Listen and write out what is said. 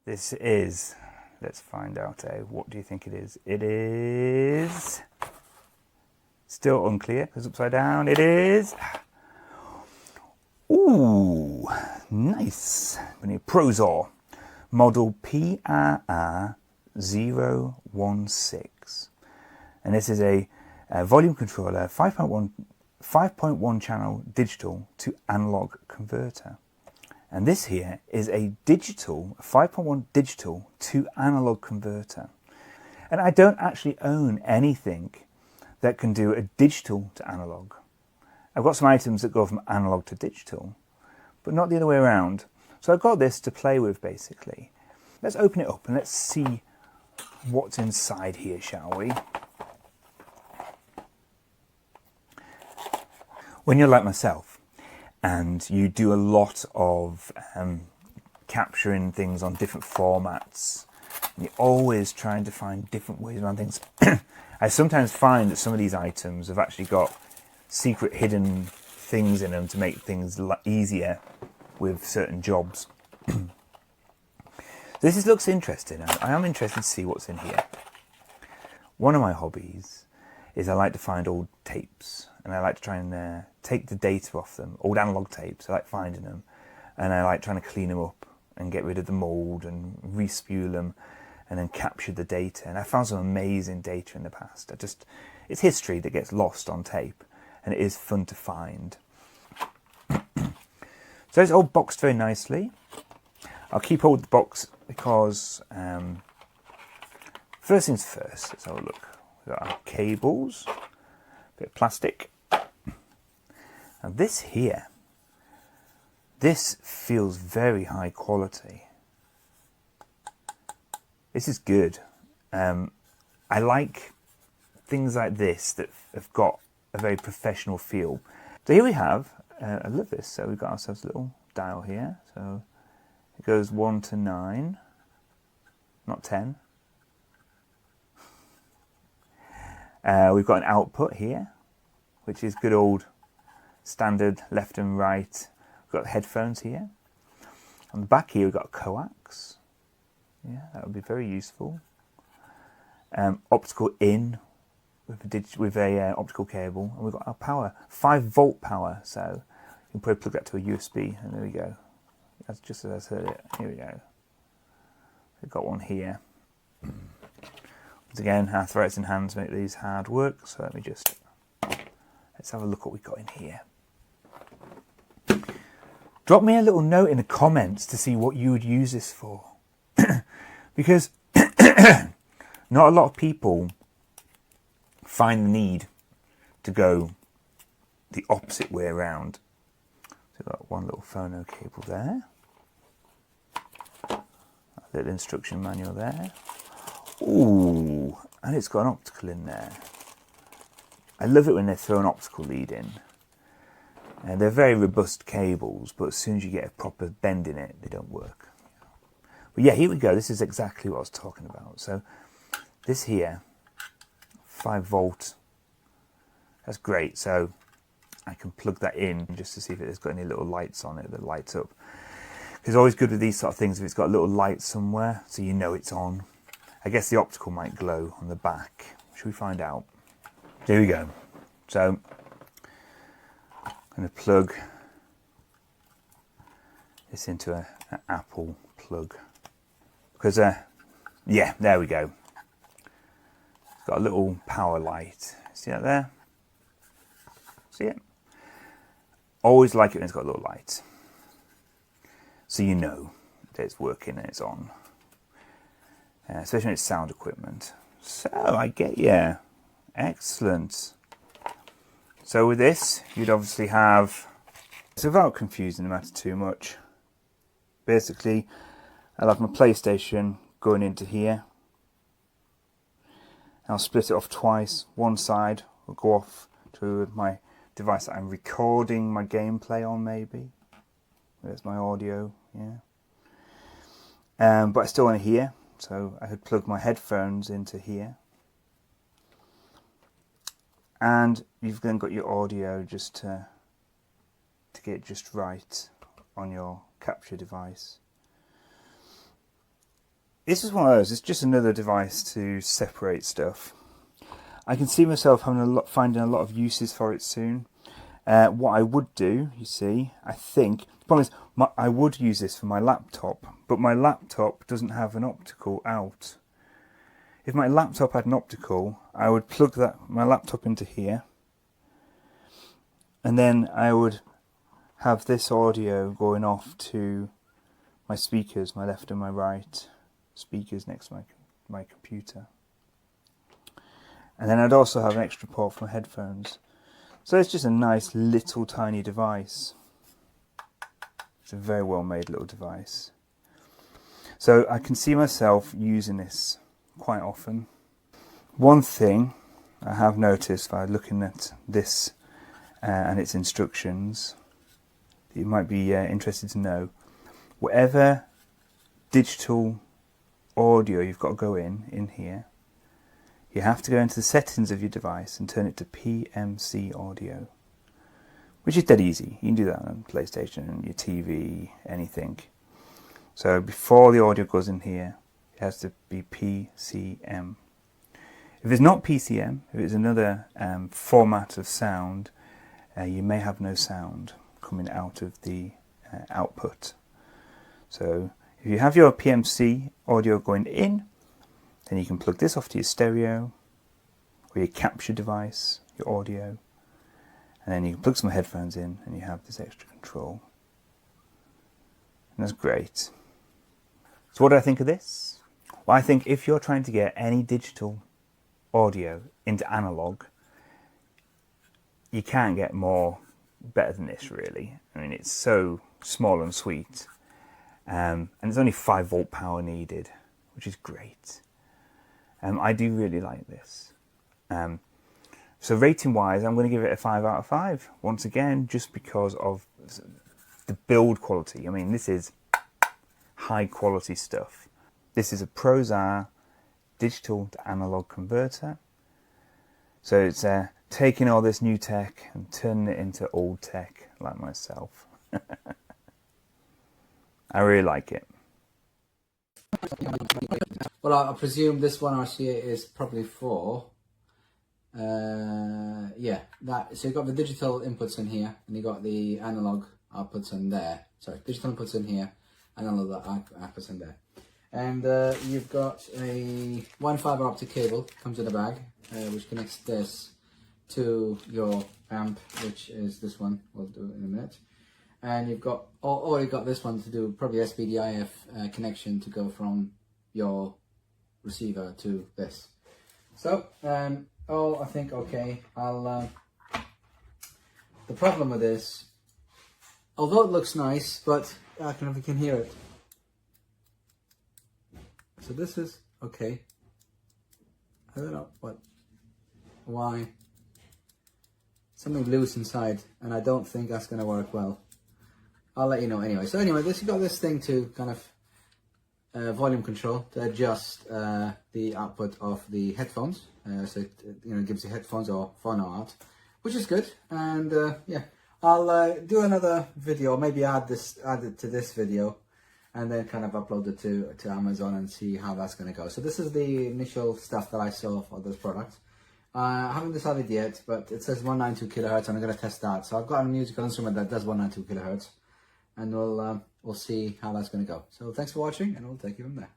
This is, let's find out, what do you think it is? It is still unclear because upside down. It is, ooh, nice. We need PROZOR model PRR016, and this is a volume controller 5.1 channel digital to analog converter. And this here is a digital 5.1 digital to analog converter. And I don't actually own anything that can do a digital to analog. I've got some items that go from analog to digital, but not the other way around. So I've got this to play with basically. Let's open it up and let's see what's inside here, shall we? When you're like myself and you do a lot of capturing things on different formats, and you're always trying to find different ways around things, I sometimes find that some of these items have actually got secret hidden things in them to make things easier with certain jobs. This looks interesting. I am interested to see what's in here. One of my hobbies is I like to find old tapes, and I like to try and take the data off them, old analog tapes. I like finding them, and I like trying to clean them up and get rid of the mold and re-spew them and then capture the data. And I found some amazing data in the past. It's history that gets lost on tape, and it is fun to find. So it's all boxed very nicely. I'll keep hold of the box because first things first, let's have a look. We've got our cables, a bit of plastic. Now this here, this feels very high quality. This is good. I like things like this that have got a very professional feel. So here we have, I love this, so we've got ourselves a little dial here. So it goes 1 to 9, not 10. We've got an output here, which is good old standard left and right. We've got headphones here. On the back here we've got a coax. Yeah, that would be very useful. Optical in with a optical cable, and we've got our power, 5-volt power. So you can probably plug that to a USB, and there we go. That's just as I said it. Here we go. We've got one here. Once again, arthritis in hands make these hard work. So let's have a look what we've got in here. Drop me a little note in the comments to see what you would use this for. Because not a lot of people find the need to go the opposite way around. So we've got one little phono cable there. A little instruction manual there. Ooh, and it's got an optical in there. I love it when they throw an optical lead in. They're very robust cables, but as soon as you get a proper bend in it, they don't work. But yeah, here we go. This is exactly what I was talking about. So this here, 5-volt, that's great. So I can plug that in just to see if it's got any little lights on it that lights up. It's always good with these sort of things if it's got a little light somewhere, so you know it's on. I guess the optical might glow on the back. Should we find out? There we go. So I'm going to plug this into an Apple plug. Because, yeah, there we go. It's got a little power light. See that there? See it? Always like it when it's got a little light. So you know that it's working and it's on. Especially when it's sound equipment. So I get you. Excellent. So with this, you'd obviously have, so without confusing the matter too much, basically I'll have my PlayStation going into here. I'll split it off twice. One side will go off to my device that I'm recording my gameplay on, maybe. There's my audio, yeah. But I still want to hear, so I could plug my headphones into here. And you've then got your audio just to get just right on your capture device. this is one of those, it's just another device to separate stuff. I can see myself finding a lot of uses for it soon. What I would do, you see, I think, the problem is I would use this for my laptop, but my laptop doesn't have an optical out. If my laptop had an optical, I would plug my laptop into here, and then I would have this audio going off to my speakers, my left and my right speakers next to my computer. And then I'd also have an extra port for my headphones. So it's just a nice little tiny device. It's a very well made little device. So I can see myself using this quite often. One thing I have noticed by looking at this and its instructions, that you might be interested to know, whatever digital audio you've got to go in here, you have to go into the settings of your device and turn it to PMC audio, which is dead easy. You can do that on PlayStation, your TV, anything. So before the audio goes in here, it has to be PCM. If it's not PCM, if it's another format of sound, you may have no sound coming out of the output. So if you have your PMC audio going in, then you can plug this off to your stereo or your capture device, your audio, and then you can plug some headphones in and you have this extra control. And that's great. So what do I think of this? Well, I think if you're trying to get any digital audio into analog, you can't get better than this, really. I mean, it's so small and sweet, and there's only 5 volt power needed, which is great. I do really like this. So rating wise, I'm going to give it a 5 out of 5 once again, just because of the build quality. I mean, this is high quality stuff. This is a PROZOR digital to analog converter. So it's taking all this new tech and turning it into old tech, like myself. I really like it. Well, I presume this one RCA is probably for, yeah, that. So you've got the digital inputs in here, and you've got the analog outputs in there. Sorry, digital inputs in here, analog outputs in there. And you've got one fiber optic cable, comes in a bag, which connects this to your amp, which is this one. We'll do it in a minute. And you've got, or you've got this one to do probably SPDIF connection to go from your receiver to this. So, I think okay. The problem with this, although it looks nice, but I don't know if you can hear it. So this is okay. I don't know why. Something loose inside, and I don't think that's going to work well. I'll let you know anyway. So anyway, you've got this thing to kind of volume control to adjust the output of the headphones. So it gives you headphones or phono out, which is good. And yeah, I'll do another video, maybe add it to this video, and then kind of upload it to Amazon and see how that's going to go. So this is the initial stuff that I saw for this product. I haven't decided yet, but it says 192kHz, and I'm going to test that. So I've got a musical instrument that does 192kHz, and we'll see how that's going to go. So thanks for watching, and we'll take you from there.